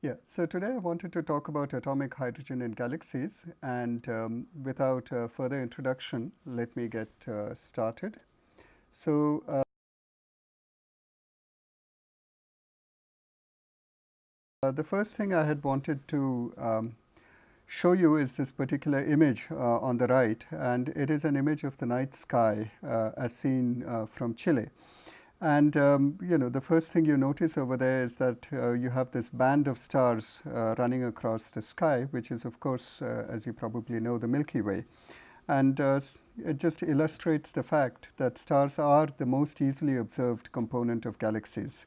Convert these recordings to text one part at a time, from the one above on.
Yeah, so today I wanted to talk about atomic hydrogen in galaxies, and without further introduction, let me get started. So, the first thing I had wanted to show you is this particular image on the right, and it is an image of the night sky as seen from Chile. And the first thing you notice over there is that you have this band of stars running across the sky, which is, of course, as you probably know, the Milky Way. And it just illustrates the fact that stars are the most easily observed component of galaxies.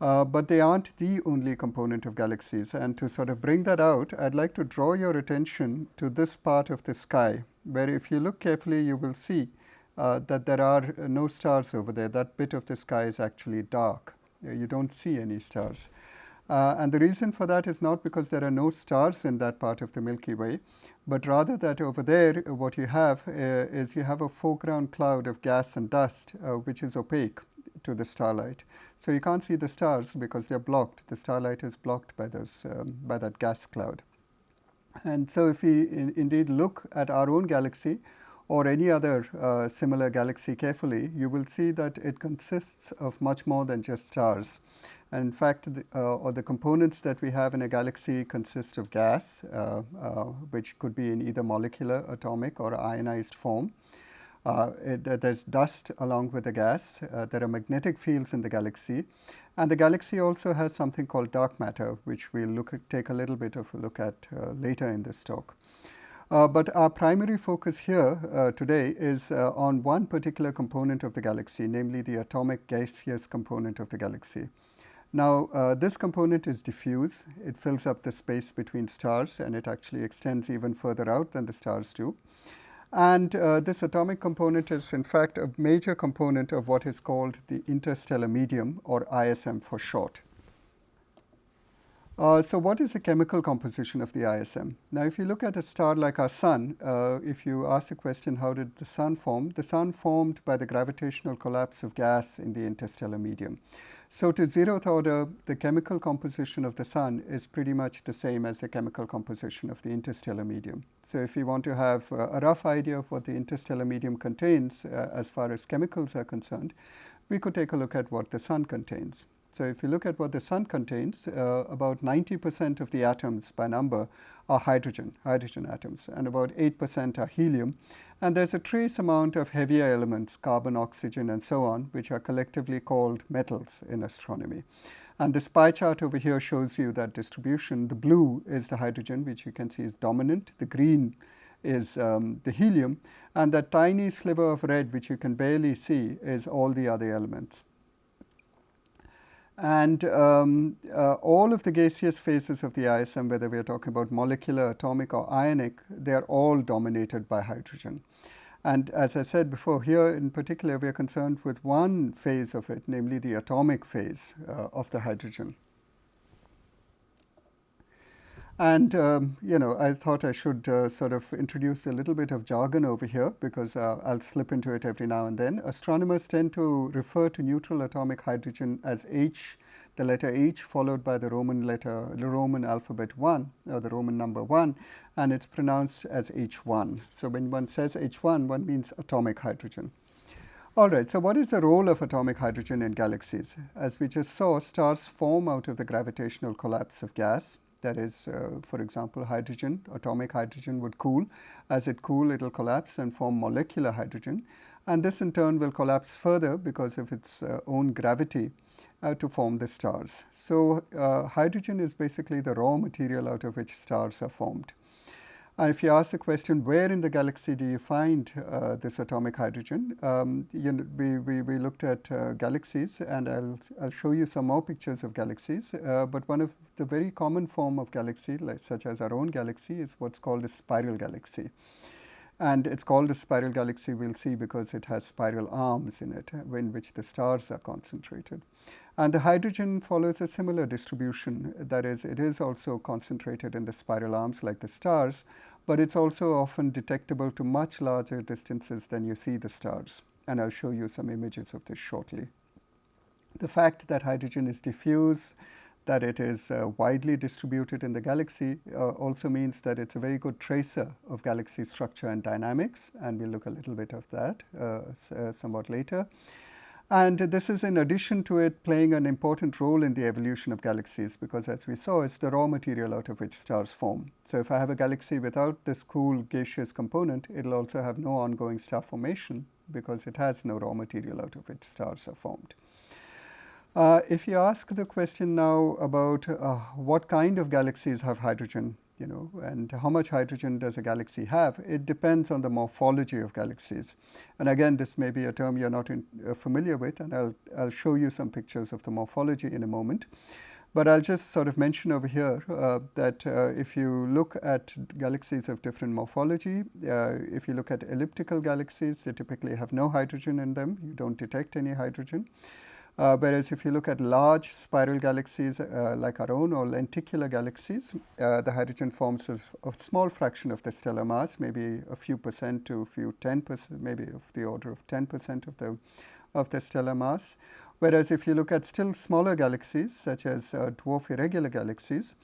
But they aren't the only component of galaxies. And to sort of bring that out, I'd like to draw your attention to this part of the sky, where if you look carefully, you will see that there are no stars over there. That bit of the sky is actually dark. You don't see any stars. And the reason for that is not because there are no stars in that part of the Milky Way, but rather that over there what you have is you have a foreground cloud of gas and dust which is opaque to the starlight. So you can't see the stars because they're blocked. The starlight is blocked by by that gas cloud. And so if we indeed look at our own galaxy or any other similar galaxy carefully, you will see that it consists of much more than just stars. And in fact, the components that we have in a galaxy consist of gas, which could be in either molecular, atomic, or ionized form. There's dust along with the gas. There are magnetic fields in the galaxy. And the galaxy also has something called dark matter, which we'll take a little bit of a look at later in this talk. But our primary focus here today is on one particular component of the galaxy, namely the atomic gaseous component of the galaxy. Now, this component is diffuse. It fills up the space between stars, and it actually extends even further out than the stars do. And this atomic component is, in fact, a major component of what is called the interstellar medium, or ISM for short. So what is the chemical composition of the ISM? Now, if you look at a star like our Sun, if you ask the question, how did the Sun form? The Sun formed by the gravitational collapse of gas in the interstellar medium. So to zeroth order, the chemical composition of the Sun is pretty much the same as the chemical composition of the interstellar medium. So if you want to have a rough idea of what the interstellar medium contains as far as chemicals are concerned, we could take a look at what the Sun contains. So if you look at what the Sun contains, about 90% of the atoms by number are hydrogen atoms, and about 8% are helium. And there's a trace amount of heavier elements, carbon, oxygen, and so on, which are collectively called metals in astronomy. And this pie chart over here shows you that distribution. The blue is the hydrogen, which you can see is dominant. The green is the helium. And that tiny sliver of red, which you can barely see, is all the other elements. And all of the gaseous phases of the ISM, whether we are talking about molecular, atomic, or ionic, they are all dominated by hydrogen. And as I said before, here in particular, we are concerned with one phase of it, namely the atomic phase of the hydrogen. And I thought I should sort of introduce a little bit of jargon over here, because I'll slip into it every now and then. Astronomers tend to refer to neutral atomic hydrogen as H, the letter H followed by the Roman alphabet 1, or the Roman number 1, and it's pronounced as H1. So when one says H1, one means atomic hydrogen. All right, so what is the role of atomic hydrogen in galaxies? As we just saw, stars form out of the gravitational collapse of gas. That is, for example, hydrogen, atomic hydrogen would cool. As it cools, it will collapse and form molecular hydrogen. And this in turn will collapse further because of its own gravity to form the stars. So hydrogen is basically the raw material out of which stars are formed. And if you ask the question, where in the galaxy do you find this atomic hydrogen? We looked at galaxies, and I'll show you some more pictures of galaxies. But one of the very common form of galaxy, such as our own galaxy, is what's called a spiral galaxy. And it's called a spiral galaxy, we'll see, because it has spiral arms in it, in which the stars are concentrated. And the hydrogen follows a similar distribution. That is, it is also concentrated in the spiral arms like the stars, but it's also often detectable to much larger distances than you see the stars. And I'll show you some images of this shortly. The fact that hydrogen is diffuse, that it is widely distributed in the galaxy also means that it's a very good tracer of galaxy structure and dynamics, and we'll look a little bit of that somewhat later. And this is in addition to it playing an important role in the evolution of galaxies, because as we saw, it's the raw material out of which stars form. So if I have a galaxy without this cool gaseous component, it'll also have no ongoing star formation because it has no raw material out of which stars are formed. If you ask the question now about what kind of galaxies have hydrogen, and how much hydrogen does a galaxy have, it depends on the morphology of galaxies. And again, this may be a term you're not familiar with, and I'll show you some pictures of the morphology in a moment. But I'll just sort of mention over here that if you look at galaxies of different morphology, if you look at elliptical galaxies, they typically have no hydrogen in them. You don't detect any hydrogen. Whereas if you look at large spiral galaxies like our own, or lenticular galaxies, the hydrogen forms a small fraction of the stellar mass, maybe a few percent to a few 10%, maybe of the order of 10% of the stellar mass. Whereas if you look at still smaller galaxies, such as dwarf irregular galaxies,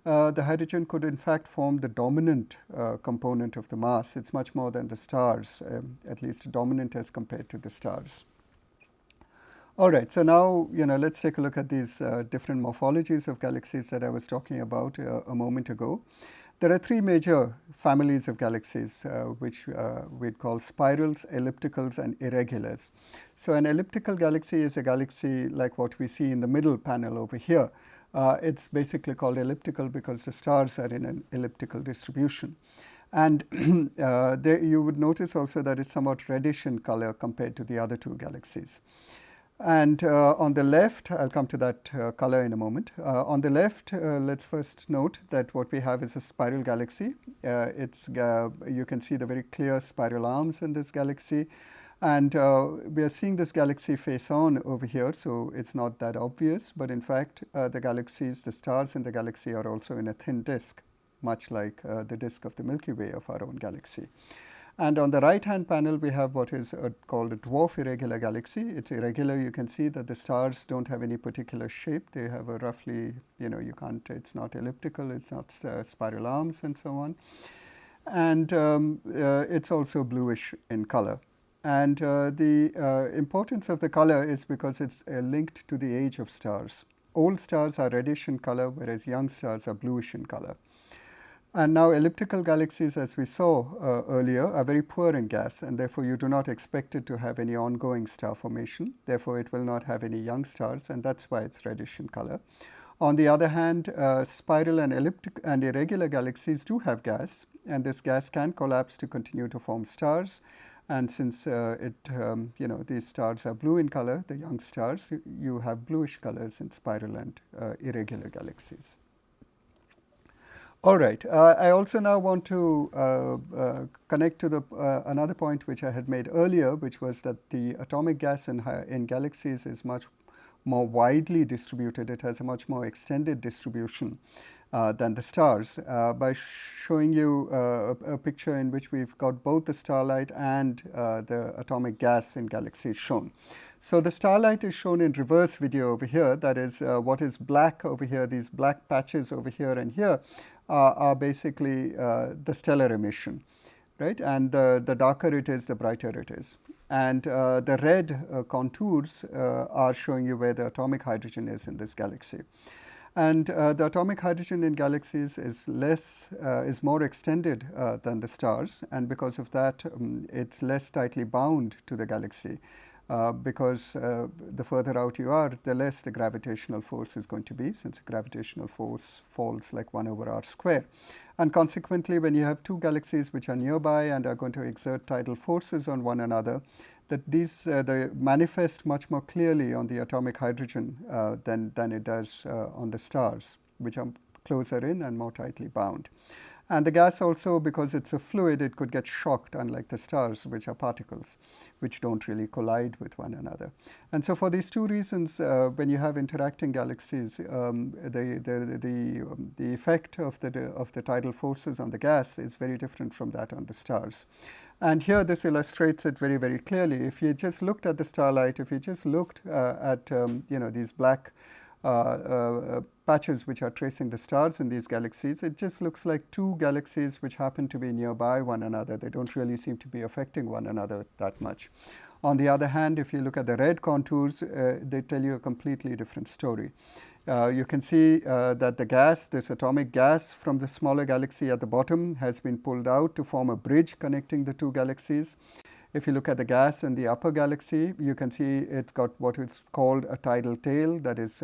the hydrogen could in fact form the dominant component of the mass. It's much more than the stars, at least dominant as compared to the stars. All right, so now let's take a look at these different morphologies of galaxies that I was talking about a moment ago. There are three major families of galaxies which we'd call spirals, ellipticals, and irregulars. So an elliptical galaxy is a galaxy like what we see in the middle panel over here. It's basically called elliptical because the stars are in an elliptical distribution. And you would notice also that it's somewhat reddish in color compared to the other two galaxies. And on the left, I'll come to that color in a moment. On the left, let's first note that what we have is a spiral galaxy. You can see the very clear spiral arms in this galaxy. And we are seeing this galaxy face on over here, so it's not that obvious. But in fact, the stars in the galaxy are also in a thin disk, much like the disk of the Milky Way of our own galaxy. And on the right-hand panel, we have what is called a dwarf irregular galaxy. It's irregular. You can see that the stars don't have any particular shape. They have a roughly, it's not elliptical, it's not spiral arms and so on. And it's also bluish in color. And the importance of the color is because it's linked to the age of stars. Old stars are reddish in color, whereas young stars are bluish in color. And now elliptical galaxies, as we saw earlier, are very poor in gas, and therefore you do not expect it to have any ongoing star formation. Therefore, it will not have any young stars, and that's why it's reddish in color. On the other hand, spiral and irregular galaxies do have gas, and this gas can collapse to continue to form stars. And since these stars are blue in color, the young stars, you have bluish colors in spiral and irregular galaxies. All right. I also now want to connect to another point which I had made earlier, which was that the atomic gas in galaxies is much more widely distributed. It has a much more extended distribution than the stars, by showing you a picture in which we've got both the starlight and the atomic gas in galaxies shown. So the starlight is shown in reverse video over here. That is what is black over here, these black patches over here and here are basically the stellar emission, right? And the darker it is, the brighter it is. And the red contours are showing you where the atomic hydrogen is in this galaxy. And the atomic hydrogen in galaxies is more extended than the stars, and because of that, it's less tightly bound to the galaxy. Because the further out you are, the less the gravitational force is going to be, since the gravitational force falls like 1 over r square. And consequently, when you have two galaxies which are nearby and are going to exert tidal forces on one another, that these they manifest much more clearly on the atomic hydrogen than it does on the stars, which are closer in and more tightly bound. And the gas also, because it's a fluid, it could get shocked, unlike the stars, which are particles, which don't really collide with one another. And so for these two reasons, when you have interacting galaxies, the effect of the tidal forces on the gas is very different from that on the stars. And here this illustrates it very, very clearly. If you just looked at the starlight, if you just looked at these black patches which are tracing the stars in these galaxies, it just looks like two galaxies which happen to be nearby one another. They don't really seem to be affecting one another that much. On the other hand, if you look at the red contours, they tell you a completely different story. You can see that the gas, this atomic gas from the smaller galaxy at the bottom, has been pulled out to form a bridge connecting the two galaxies. If you look at the gas in the upper galaxy, you can see it's got what is called a tidal tail, that is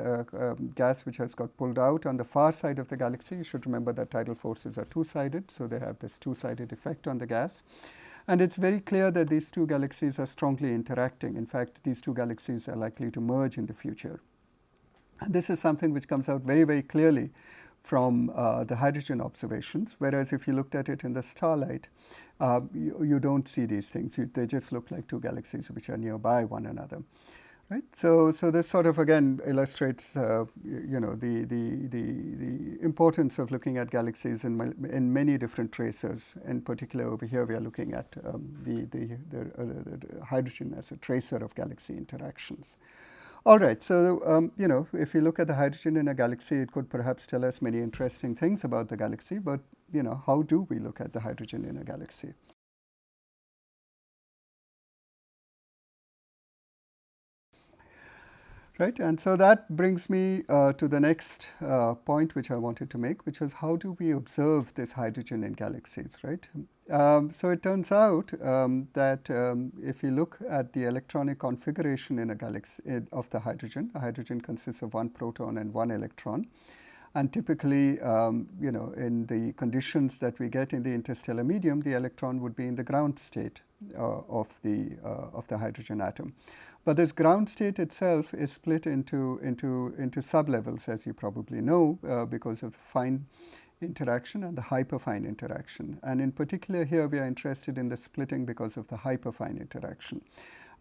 gas which has got pulled out on the far side of the galaxy. You should remember that tidal forces are two-sided, so they have this two-sided effect on the gas. And it's very clear that these two galaxies are strongly interacting. In fact, these two galaxies are likely to merge in the future. And this is something which comes out very, very clearly from the hydrogen observations, whereas if you looked at it in the starlight, you don't see these things. They just look like two galaxies which are nearby one another. Right? So this sort of again illustrates you know, the importance of looking at galaxies in many different tracers. In particular, over here we are looking at the hydrogen as a tracer of galaxy interactions. All right, so you know, if you look at the hydrogen in a galaxy, it could perhaps tell us many interesting things about the galaxy. But you know, how do we look at the hydrogen in a galaxy? Right, and so that brings me to the next point which I wanted to make, which was how do we observe this hydrogen in galaxies, right? So it turns out that if you look at the electronic configuration in a galaxy of the hydrogen consists of one proton and one electron. And typically, you know, in the conditions that we get in the interstellar medium, the electron would be in the ground state of the hydrogen atom. But this ground state itself is split into sublevels, as you probably know, because of the fine interaction and the hyperfine interaction. And in particular here, we are interested in the splitting because of the hyperfine interaction.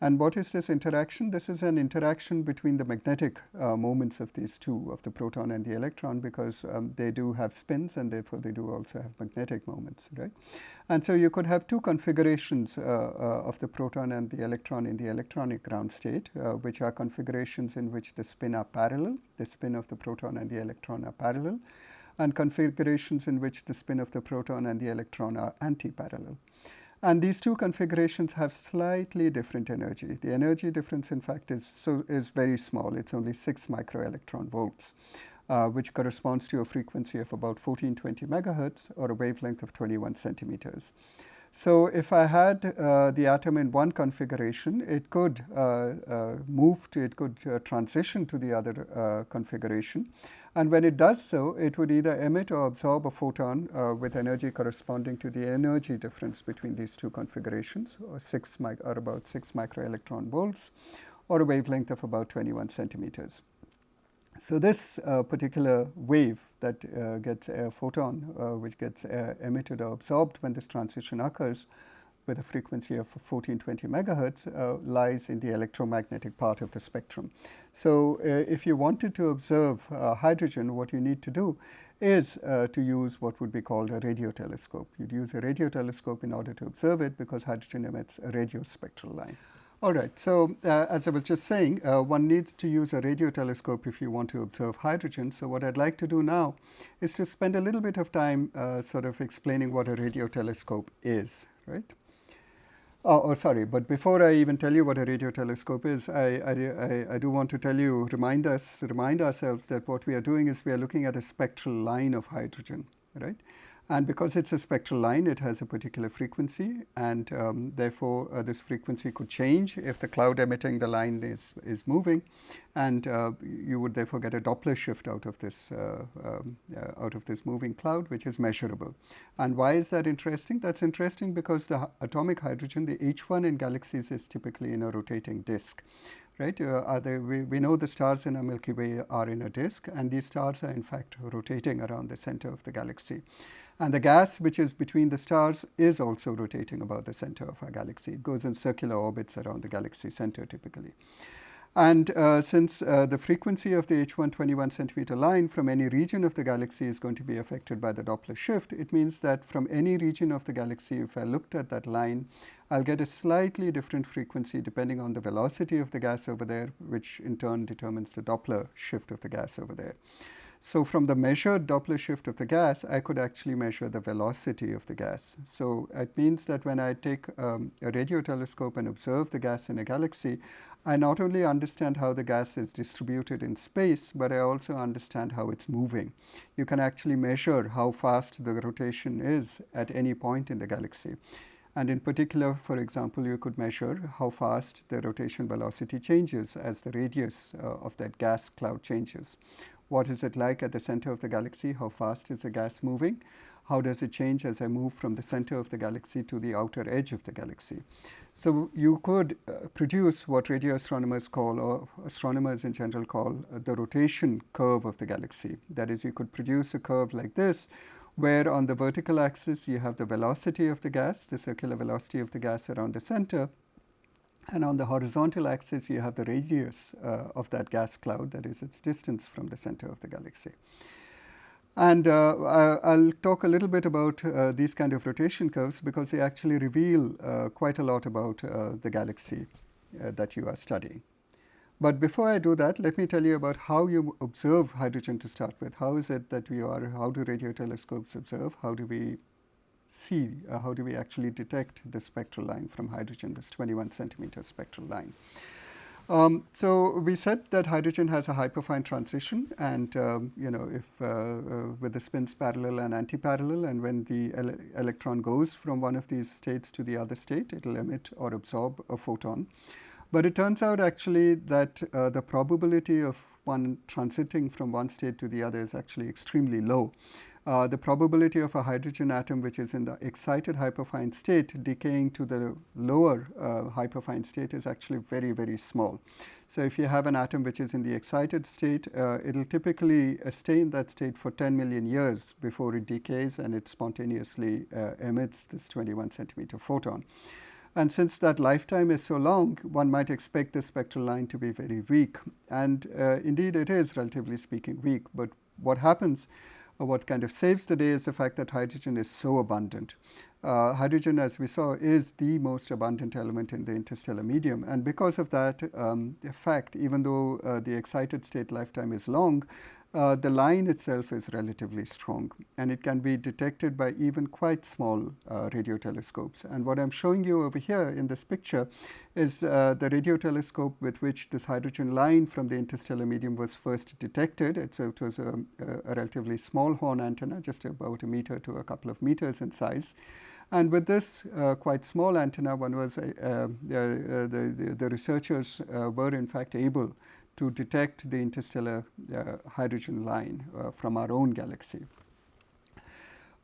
And what is this interaction? This is an interaction between the magnetic moments of these two, of the proton and the electron, because they do have spins and therefore they do also have magnetic moments, right? And so you could have two configurations of the proton and the electron in the electronic ground state, which are configurations in which the spin are parallel, the spin of the proton and the electron are parallel, and configurations in which the spin of the proton and the electron are anti-parallel. And these two configurations have slightly different energy. The energy difference, in fact, is very small. It's only 6 microelectron volts, which corresponds to a frequency of about 1420 megahertz or a wavelength of 21 centimeters. So if I had the atom in one configuration, it could transition to the other configuration. And when it does so, it would either emit or absorb a photon with energy corresponding to the energy difference between these two configurations, or about 6 microelectron volts, or a wavelength of about 21 centimeters. So this particular wave that gets a photon, which gets emitted or absorbed when this transition occurs, with a frequency of 1420 megahertz, lies in the electromagnetic part of the spectrum. So if you wanted to observe hydrogen, what you need to do is to use what would be called a radio telescope. You'd use a radio telescope in order to observe it because hydrogen emits a radio spectral line. All right, so as I was just saying, one needs to use a radio telescope if you want to observe hydrogen. So what I'd like to do now is to spend a little bit of time sort of explaining what a radio telescope is, right? Sorry, but before I even tell you what a radio telescope is, I do want to remind ourselves that what we are doing is we are looking at a spectral line of hydrogen, right? And because it's a spectral line, it has a particular frequency, and therefore this frequency could change if the cloud emitting the line is moving, and you would therefore get a Doppler shift out of this moving cloud, which is measurable. And why is that interesting? That's interesting because the atomic hydrogen, the H1 in galaxies, is typically in a rotating disk. Right? We know the stars in our Milky Way are in a disk, and these stars are in fact rotating around the center of the galaxy. And the gas which is between the stars is also rotating about the center of our galaxy. It goes in circular orbits around the galaxy center typically. And since the frequency of the H1 21 centimeter line from any region of the galaxy is going to be affected by the Doppler shift, it means that from any region of the galaxy, if I looked at that line, I'll get a slightly different frequency depending on the velocity of the gas over there, which in turn determines the Doppler shift of the gas over there. So from the measured Doppler shift of the gas, I could actually measure the velocity of the gas. So it means that when I take a radio telescope and observe the gas in a galaxy, I not only understand how the gas is distributed in space, but I also understand how it's moving. You can actually measure how fast the rotation is at any point in the galaxy. And in particular, for example, you could measure how fast the rotation velocity changes as the radius of that gas cloud changes. What is it like at the center of the galaxy? How fast is the gas moving? How does it change as I move from the center of the galaxy to the outer edge of the galaxy? So you could produce what radio astronomers call, or astronomers in general call, the rotation curve of the galaxy. That is, you could produce a curve like this, where on the vertical axis you have the velocity of the gas, the circular velocity of the gas around the center, and on the horizontal axis you have the radius of that gas cloud, that is its distance from the center of the galaxy. And I'll talk a little bit about these kind of rotation curves because they actually reveal quite a lot about the galaxy that you are studying. But before I do that, let me tell you about how you observe hydrogen to start with. How is it that how do radio telescopes observe? How do we see, how do we actually detect the spectral line from hydrogen, this 21 centimeter spectral line? So we said that hydrogen has a hyperfine transition, and if with the spins parallel and antiparallel, and when the electron goes from one of these states to the other state, it will emit or absorb a photon. But it turns out actually that the probability of one transiting from one state to the other is actually extremely low. The probability of a hydrogen atom which is in the excited hyperfine state decaying to the lower hyperfine state is actually very, very small. So if you have an atom which is in the excited state, it will typically stay in that state for 10 million years before it decays and it spontaneously emits this 21 centimeter photon. And since that lifetime is so long, one might expect the spectral line to be very weak. And indeed it is, relatively speaking, weak. But what happens, what kind of saves the day, is the fact that hydrogen is so abundant. Hydrogen, as we saw, is the most abundant element in the interstellar medium. And because of that fact, even though the excited state lifetime is long, the line itself is relatively strong, and it can be detected by even quite small radio telescopes. And what I'm showing you over here in this picture is the radio telescope with which this hydrogen line from the interstellar medium was first detected. It was a relatively small horn antenna, just about a meter to a couple of meters in size. And with this quite small antenna, the researchers were in fact able to detect the interstellar hydrogen line from our own galaxy.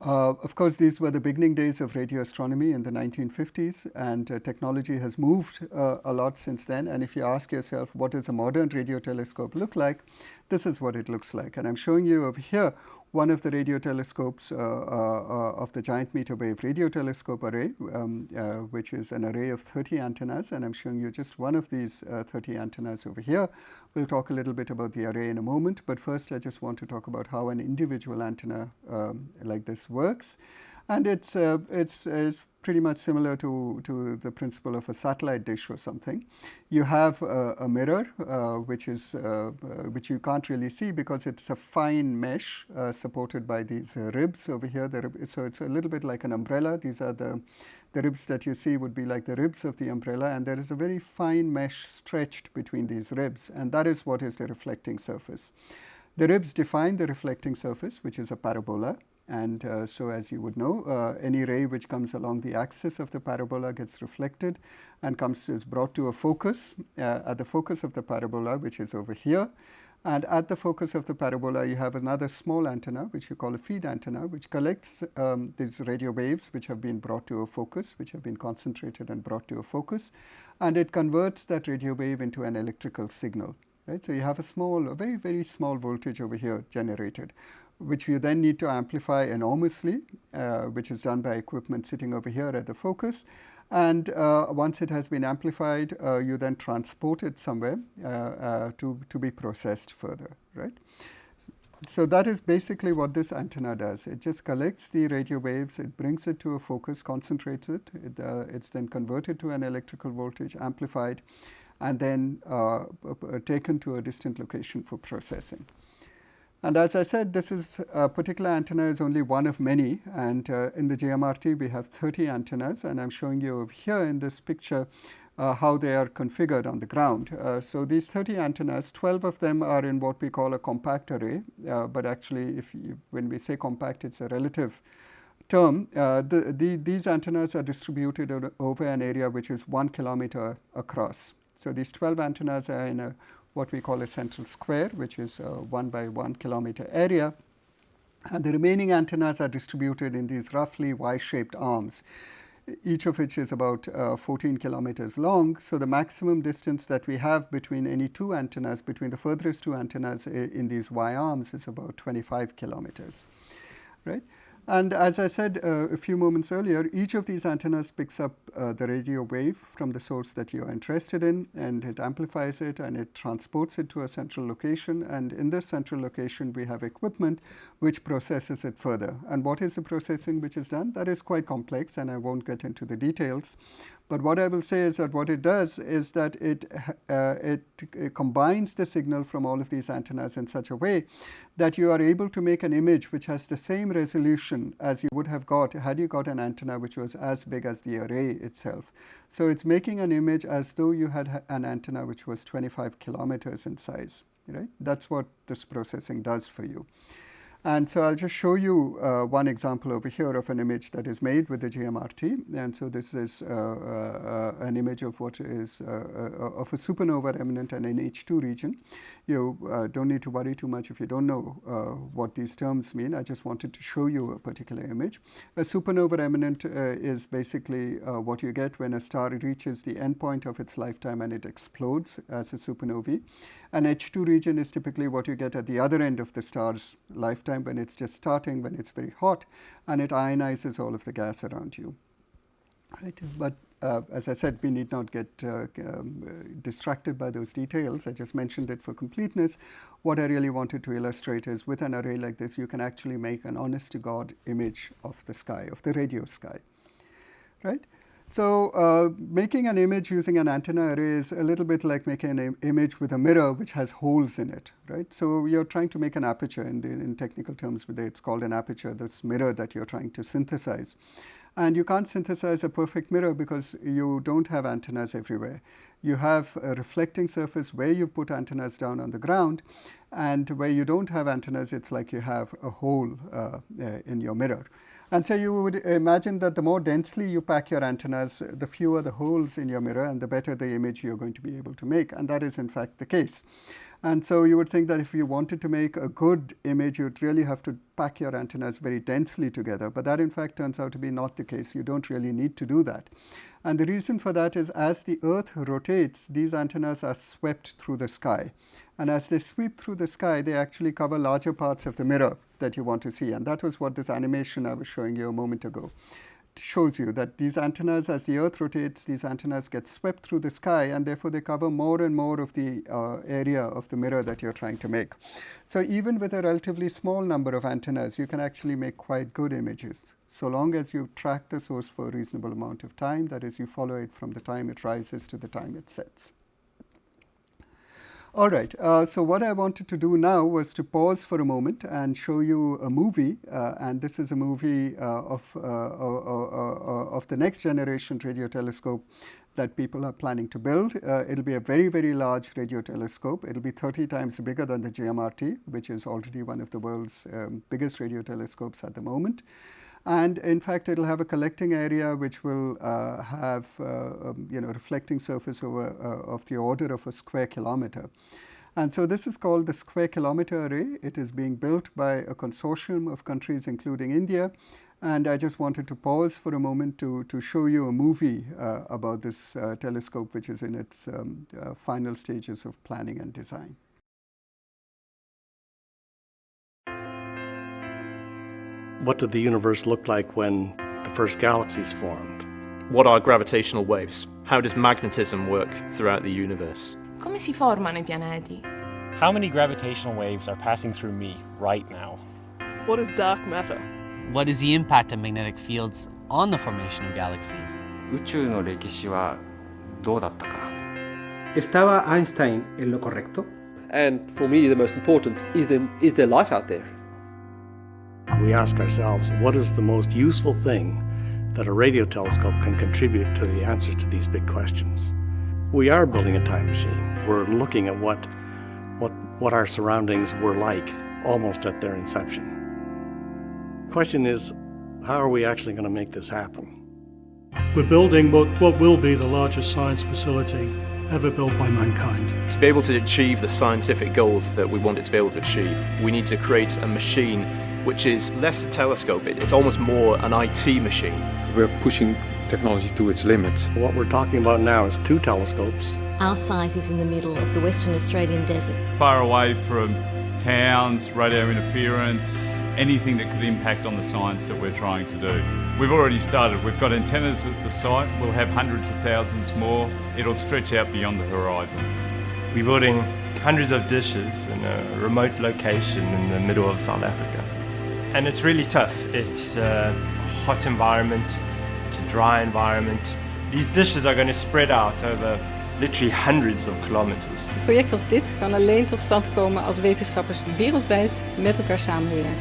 Of course, these were the beginning days of radio astronomy in the 1950s, and technology has moved a lot since then. And if you ask yourself, what does a modern radio telescope look like? This is what it looks like. And I'm showing you over here one of the radio telescopes of the Giant Meter Wave Radio Telescope Array, which is an array of 30 antennas. And I'm showing you just one of these 30 antennas over here. We'll talk a little bit about the array in a moment. But first, I just want to talk about how an individual antenna like this works. And it's pretty much similar to the principle of a satellite dish or something. You have a mirror, which you can't really see because it's a fine mesh supported by these ribs over here. So it's a little bit like an umbrella. These are the ribs that you see would be like the ribs of the umbrella, and there is a very fine mesh stretched between these ribs, and that is what is the reflecting surface. The ribs define the reflecting surface, which is a parabola. And so as you would know, any ray which comes along the axis of the parabola gets reflected and is brought to a focus at the focus of the parabola, which is over here. And at the focus of the parabola, you have another small antenna, which you call a feed antenna, which collects these radio waves which have been brought to a focus, which have been concentrated and brought to a focus. And it converts that radio wave into an electrical signal. Right? So you have a very, very small voltage over here generated, which you then need to amplify enormously, which is done by equipment sitting over here at the focus. And once it has been amplified, you then transport it somewhere to be processed further, right? So that is basically what this antenna does. It just collects the radio waves, it brings it to a focus, concentrates it, it's then converted to an electrical voltage, amplified, and then taken to a distant location for processing. And as I said, this is a particular antenna is only one of many, and in the GMRT we have 30 antennas, and I'm showing you over here in this picture how they are configured on the ground. So these 30 antennas, 12 of them are in what we call a compact array, but actually when we say compact, it's a relative term. These antennas are distributed over an area which is 1 kilometer across. So these 12 antennas are in what we call a central square, which is a 1 by 1 kilometer area. And the remaining antennas are distributed in these roughly Y-shaped arms, each of which is about 14 kilometers long. So the maximum distance that we have between any two antennas, between the furthest two antennas in these Y arms, is about 25 kilometers, right? And as I said a few moments earlier, each of these antennas picks up the radio wave from the source that you are interested in, and it amplifies it and it transports it to a central location. And in this central location, we have equipment which processes it further. And what is the processing which is done? That is quite complex, and I won't get into the details. But what I will say is that what it does is that it combines the signal from all of these antennas in such a way that you are able to make an image which has the same resolution as you would have got had you got an antenna which was as big as the array itself. So it's making an image as though you had an antenna which was 25 kilometers in size, right? That's what this processing does for you. And so I'll just show you one example over here of an image that is made with the GMRT. And so this is an image of what is of a supernova remnant and an H2 region. You don't need to worry too much if you don't know what these terms mean. I just wanted to show you a particular image. A supernova remnant is basically what you get when a star reaches the end point of its lifetime and it explodes as a supernovae. An H2 region is typically what you get at the other end of the star's lifetime, when it's just starting, when it's very hot, and it ionizes all of the gas around you. Right? But as I said, we need not get distracted by those details. I just mentioned it for completeness. What I really wanted to illustrate is with an array like this, you can actually make an honest-to-God image of the sky, of the radio sky. Right? So making an image using an antenna array is a little bit like making an image with a mirror which has holes in it, right? So you're trying to make an aperture. In technical terms, it's called an aperture, this mirror that you're trying to synthesize. And you can't synthesize a perfect mirror because you don't have antennas everywhere. You have a reflecting surface where you've put antennas down on the ground, and where you don't have antennas, it's like you have a hole in your mirror. And so you would imagine that the more densely you pack your antennas, the fewer the holes in your mirror and the better the image you're going to be able to make. And that is in fact the case. And so you would think that if you wanted to make a good image, you'd really have to pack your antennas very densely together. But that in fact turns out to be not the case. You don't really need to do that. And the reason for that is as the Earth rotates, these antennas are swept through the sky. And as they sweep through the sky, they actually cover larger parts of the mirror that you want to see. And that was what this animation I was showing you a moment ago shows you, that these antennas, as the Earth rotates, these antennas get swept through the sky, and therefore they cover more and more of the area of the mirror that you're trying to make. So even with a relatively small number of antennas, you can actually make quite good images, so long as you track the source for a reasonable amount of time. That is, you follow it from the time it rises to the time it sets. All right, so what I wanted to do now was to pause for a moment and show you a movie, and this is a movie of the next generation radio telescope that people are planning to build. It'll be a very, very large radio telescope. It'll be 30 times bigger than the GMRT, which is already one of the world's biggest radio telescopes at the moment. And in fact, it'll have a collecting area which will have reflecting surface of the order of a square kilometer. And so this is called the Square Kilometer Array. It is being built by a consortium of countries, including India. And I just wanted to pause for a moment to show you a movie about this telescope, which is in its final stages of planning and design. What did the universe look like when the first galaxies formed? What are gravitational waves? How does magnetism work throughout the universe? Come si formano I pianeti? How many gravitational waves are passing through me right now? What is dark matter? What is the impact of magnetic fields on the formation of galaxies? 宇宙の歴史はどうだったか。¿Estaba Einstein en lo correcto? And for me, the most important is there life out there? We ask ourselves, what is the most useful thing that a radio telescope can contribute to the answer to these big questions? We are building a time machine. We're looking at what our surroundings were like almost at their inception. The question is, how are we actually going to make this happen? We're building what will be the largest science facility ever built by mankind. To be able to achieve the scientific goals that we want it to be able to achieve, we need to create a machine which is less a telescope, it's almost more an IT machine. We're pushing technology to its limits. What we're talking about now is 2 telescopes. Our site is in the middle of the Western Australian desert. Far away from towns, radio interference, anything that could impact on the science that we're trying to do. We've already started. We've got antennas at the site. We'll have hundreds of thousands more. It'll stretch out beyond the horizon. We're building hundreds of dishes in a remote location in the middle of South Africa. And it's really tough. It's a hot environment, it's a dry environment. These dishes are going to spread out over literally hundreds of kilometers. Een project als dit kan alleen tot stand komen als wetenschappers wereldwijd met elkaar samenwerken.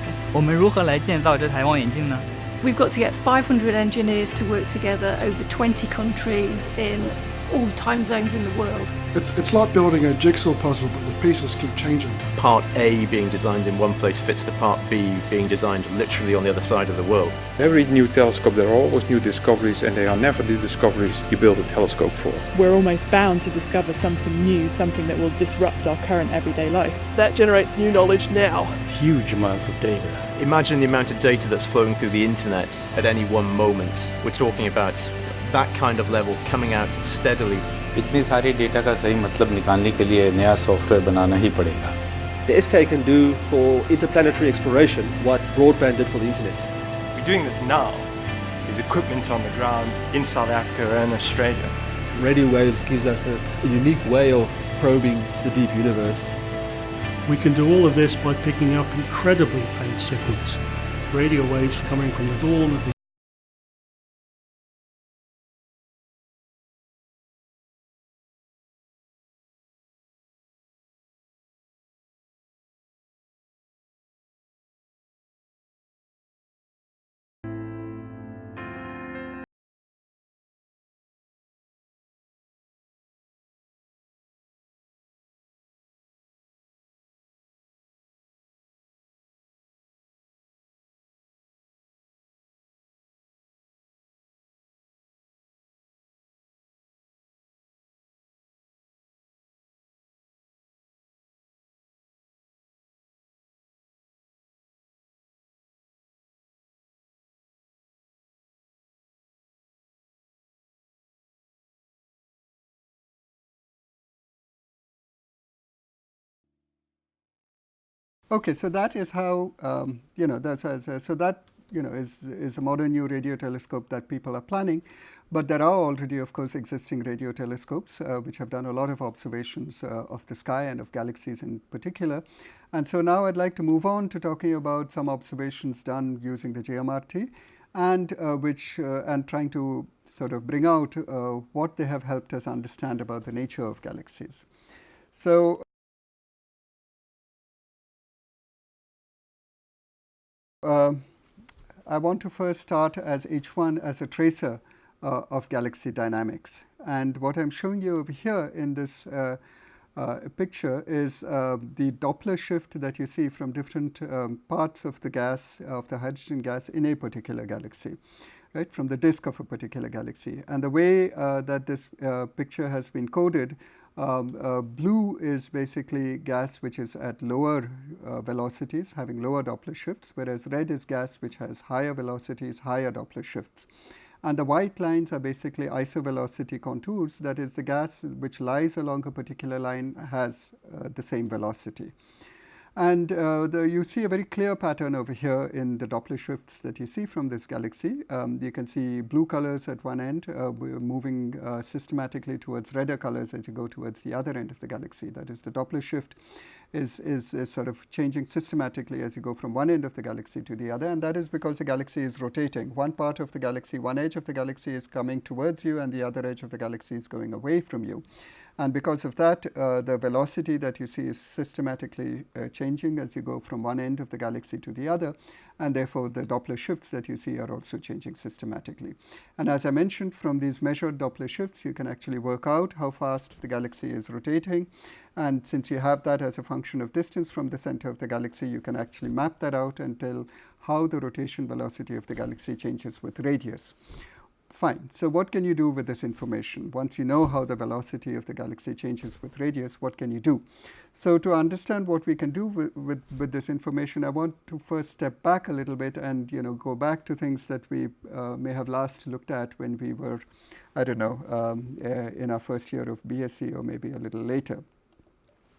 We've got to get 500 engineers to work together over 20 countries in all time zones in the world. It's like building a jigsaw puzzle, but the pieces keep changing. Part A being designed in one place fits to part B being designed literally on the other side of the world. Every new telescope, there are always new discoveries, and they are never the discoveries you build a telescope for. We're almost bound to discover something new, something that will disrupt our current everyday life. That generates new knowledge now. Huge amounts of data. Imagine the amount of data that's flowing through the internet at any one moment. We're talking about that kind of level coming out steadily. इतनी सारी data का सही मतलब निकालने के लिए नया software बनाना ही पड़ेगा. The SK can do for interplanetary exploration what broadband did for the internet. We're doing this now. There's equipment on the ground in South Africa and Australia. Radio waves gives us a unique way of probing the deep universe. We can do all of this by picking up incredibly faint signals. Radio waves coming from the dawn of the Okay, so that is how is a modern new radio telescope that people are planning. But there are already, of course, existing radio telescopes which have done a lot of observations of the sky and of galaxies in particular. And so now I'd like to move on to talking about some observations done using the GMRT and and trying to sort of bring out what they have helped us understand about the nature of galaxies. So I want to first start as H1 as a tracer of galaxy dynamics. And what I'm showing you over here in this picture is the Doppler shift that you see from different parts of the gas, of the hydrogen gas in a particular galaxy, right, from the disk of a particular galaxy. And the way that this picture has been coded, blue is basically gas which is at lower velocities, having lower Doppler shifts, whereas red is gas which has higher velocities, higher Doppler shifts. And the white lines are basically isovelocity contours, that is the gas which lies along a particular line has the same velocity. And you see a very clear pattern over here in the Doppler shifts that you see from this galaxy. You can see blue colors at one end moving systematically towards redder colors as you go towards the other end of the galaxy. That is, the Doppler shift is sort of changing systematically as you go from one end of the galaxy to the other, and that is because the galaxy is rotating. One part of the galaxy, one edge of the galaxy is coming towards you, and the other edge of the galaxy is going away from you. And because of that, the velocity that you see is systematically changing as you go from one end of the galaxy to the other, and therefore the Doppler shifts that you see are also changing systematically. And as I mentioned, from these measured Doppler shifts, you can actually work out how fast the galaxy is rotating. And since you have that as a function of distance from the center of the galaxy, you can actually map that out and tell how the rotation velocity of the galaxy changes with radius. Fine. So what can you do with this information? Once you know how the velocity of the galaxy changes with radius, what can you do? So to understand what we can do with this information, I want to first step back a little bit and go back to things that we may have last looked at when we were, I don't know, in our first year of BSc or maybe a little later.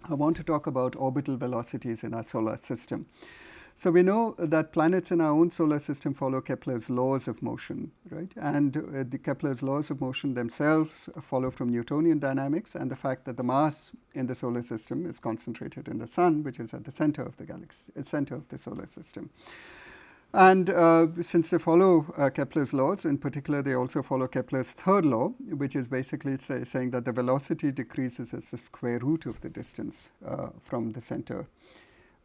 I want to talk about orbital velocities in our solar system. So we know that planets in our own solar system follow Kepler's laws of motion, right? And the Kepler's laws of motion themselves follow from Newtonian dynamics and the fact that the mass in the solar system is concentrated in the sun, which is at the center of the galaxy, center of the solar system. And since they follow Kepler's laws, in particular, they also follow Kepler's third law, which is basically saying that the velocity decreases as the square root of the distance from the center.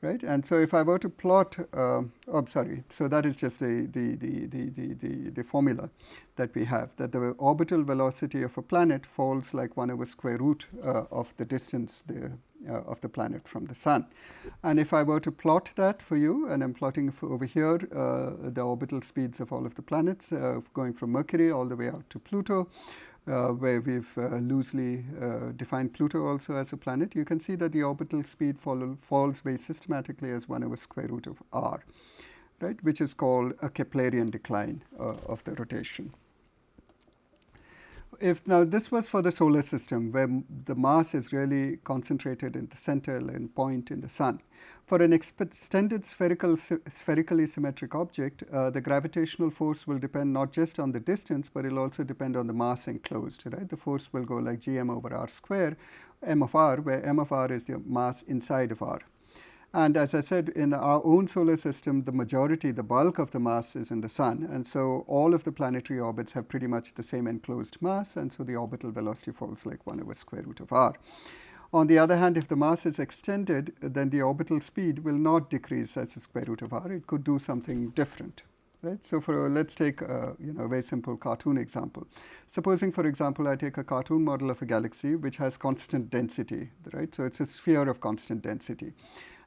Right, and so if I were to plot, so that is just the formula that we have, that the orbital velocity of a planet falls like 1 over square root of the distance of the planet from the sun. And if I were to plot that for you, and I'm plotting over here the orbital speeds of all of the planets going from Mercury all the way out to Pluto, where we've loosely defined Pluto also as a planet, you can see that the orbital speed falls very systematically as 1 over square root of r, right, which is called a Keplerian decline of the rotation. Now this was for the solar system, where the mass is really concentrated in the center point in the sun. For an extended spherically symmetric object, the gravitational force will depend not just on the distance, but it will also depend on the mass enclosed. Right? The force will go like gm over r square, m of r, where m of r is the mass inside of r. And as I said, in our own solar system, the bulk of the mass is in the sun. And so all of the planetary orbits have pretty much the same enclosed mass. And so the orbital velocity falls like 1 over square root of r. On the other hand, if the mass is extended, then the orbital speed will not decrease as the square root of r. It could do something different. Right? So let's take a very simple cartoon example. Supposing, for example, I take a cartoon model of a galaxy which has constant density. Right? So it's a sphere of constant density.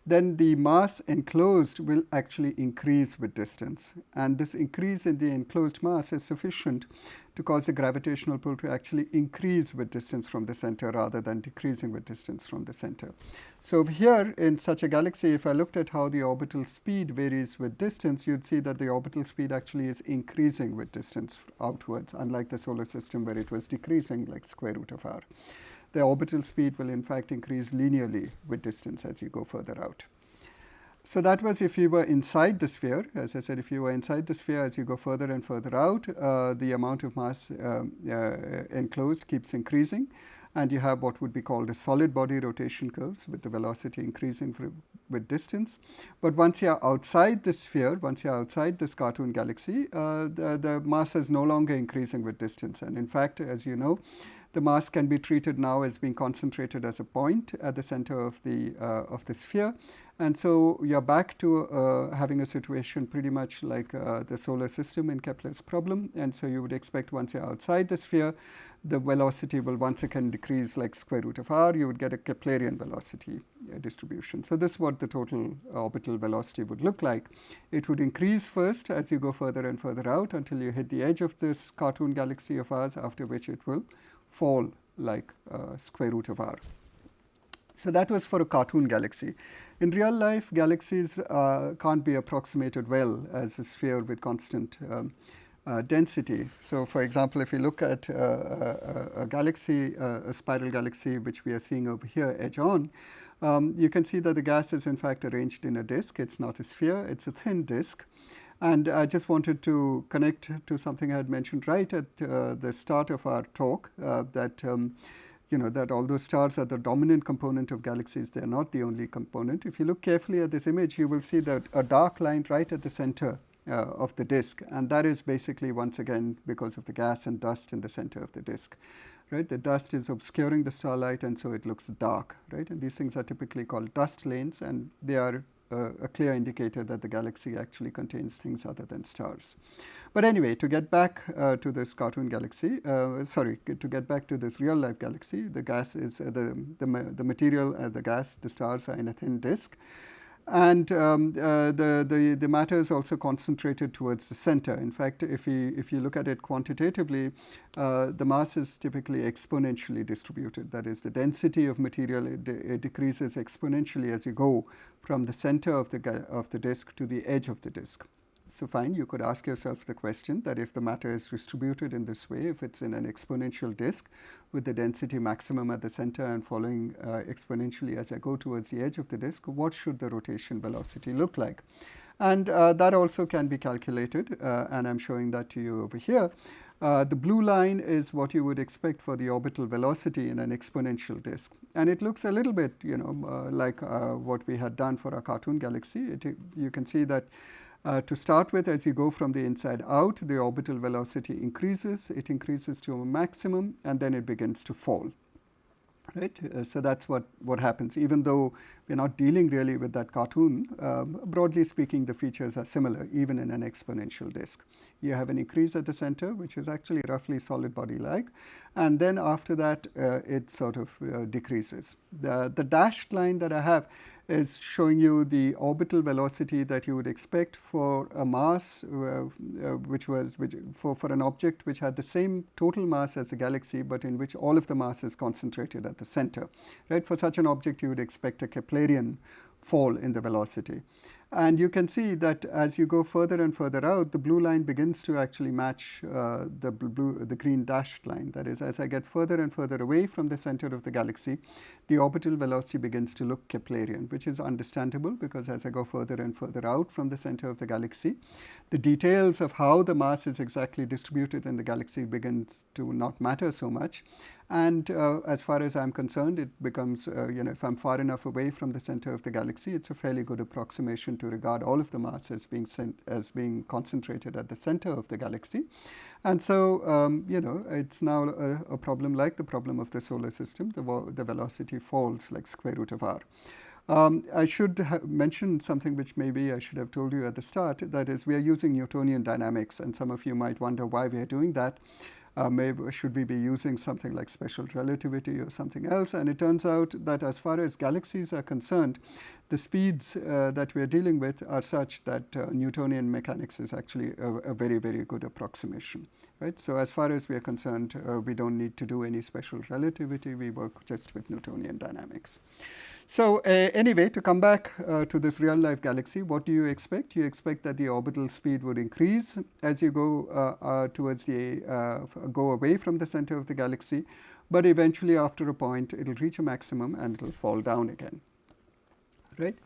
Then the mass enclosed will actually increase with distance. And this increase in the enclosed mass is sufficient to cause the gravitational pull to actually increase with distance from the center rather than decreasing with distance from the center. So here in such a galaxy, if I looked at how the orbital speed varies with distance, you'd see that the orbital speed actually is increasing with distance outwards, unlike the solar system where it was decreasing like square root of r. The orbital speed will in fact increase linearly with distance as you go further out. So that was if you were inside the sphere. As I said, if you were inside the sphere, as you go further and further out, the amount of mass enclosed keeps increasing. And you have what would be called a solid body rotation curves with the velocity increasing with distance. But once you are outside the sphere, once you are outside this cartoon galaxy, the mass is no longer increasing with distance. And in fact, as you know, the mass can be treated now as being concentrated as a point at the center of the sphere. And so you're back to having a situation pretty much like the solar system in Kepler's problem. And so you would expect once you're outside the sphere, the velocity will once again decrease like square root of r. You would get a Keplerian velocity distribution. So this is what the total orbital velocity would look like. It would increase first as you go further and further out until you hit the edge of this cartoon galaxy of ours, after which it will fall like square root of r. So that was for a cartoon galaxy. In real life, galaxies can't be approximated well as a sphere with constant density. So for example, if you look at a galaxy, a spiral galaxy, which we are seeing over here, edge on, you can see that the gas is in fact arranged in a disk. It's not a sphere, it's a thin disk. And I just wanted to connect to something I had mentioned right at the start of our talk, that that although stars are the dominant component of galaxies, they are not the only component. If you look carefully at this image, you will see that a dark line right at the center of the disk, and that is basically once again because of the gas and dust in the center of the disk. Right? The dust is obscuring the starlight, and so it looks dark. Right? And these things are typically called dust lanes, and they are a clear indicator that the galaxy actually contains things other than stars. But anyway, to get back to this cartoon galaxy, to get back to this real life galaxy, the gas is the material, the gas, the stars are in a thin disk. And the matter is also concentrated towards the center. In fact, if you look at it quantitatively, the mass is typically exponentially distributed. That is, the density of material it decreases exponentially as you go from the center of the disk to the edge of the disk. So fine, you could ask yourself the question that if the matter is distributed in this way, if it's in an exponential disk with the density maximum at the center and following exponentially as I go towards the edge of the disk, what should the rotation velocity look like? And that also can be calculated, and I'm showing that to you over here. The blue line is what you would expect for the orbital velocity in an exponential disk. And it looks a little bit, like what we had done for our cartoon galaxy. You can see that to start with, as you go from the inside out, the orbital velocity increases. It increases to a maximum, and then it begins to fall. Right? So that's what happens. Even though we're not dealing really with that cartoon, broadly speaking, the features are similar, even in an exponential disk. You have an increase at the center, which is actually roughly solid body-like, and then after that, it sort of decreases. The dashed line that I have is showing you the orbital velocity that you would expect for a mass, for an object which had the same total mass as a galaxy, but in which all of the mass is concentrated at the center. Right? For such an object, you would expect a Keplerian fall in the velocity. And you can see that as you go further and further out, the blue line begins to actually match the green dashed line. That is, as I get further and further away from the center of the galaxy, the orbital velocity begins to look Keplerian, which is understandable because as I go further and further out from the center of the galaxy, the details of how the mass is exactly distributed in the galaxy begins to not matter so much. And as far as I'm concerned, it becomes, if I'm far enough away from the center of the galaxy, it's a fairly good approximation to regard all of the mass as being concentrated at the center of the galaxy. And so, it's now a problem like the problem of the solar system. The velocity falls like square root of r. I should mention something which maybe I should have told you at the start, that is, we are using Newtonian dynamics, and some of you might wonder why we are doing that. Maybe should we be using something like special relativity or something else? And it turns out that as far as galaxies are concerned, the speeds that we are dealing with are such that Newtonian mechanics is actually a very, very good approximation. Right? So as far as we are concerned, we don't need to do any special relativity. We work just with Newtonian dynamics. So anyway, to come back to this real-life galaxy, what do you expect? You expect that the orbital speed would increase as you go towards go away from the center of the galaxy, but eventually after a point, it'll reach a maximum and it'll fall down again. Right?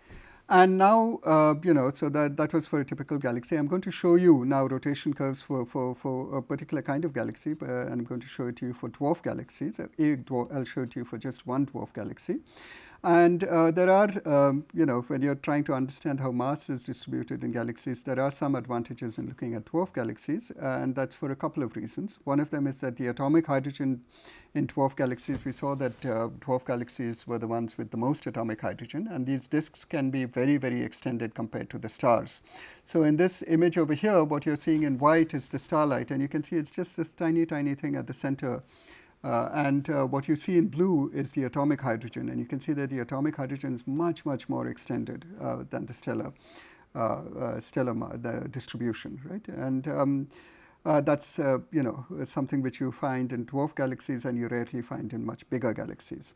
And now, so that was for a typical galaxy. I'm going to show you now rotation curves for a particular kind of galaxy, and I'm going to show it to you for dwarf galaxies. I'll show it to you for just one dwarf galaxy. And there are, when you're trying to understand how mass is distributed in galaxies, there are some advantages in looking at dwarf galaxies, and that's for a couple of reasons. One of them is that the atomic hydrogen in dwarf galaxies, we saw that dwarf galaxies were the ones with the most atomic hydrogen, and these disks can be very, very extended compared to the stars. So in this image over here, what you're seeing in white is the starlight, and you can see it's just this tiny, tiny thing at the center. And what you see in blue is the atomic hydrogen, and you can see that the atomic hydrogen is much, much more extended than the stellar the distribution, right? And that's something which you find in dwarf galaxies, and you rarely find in much bigger galaxies.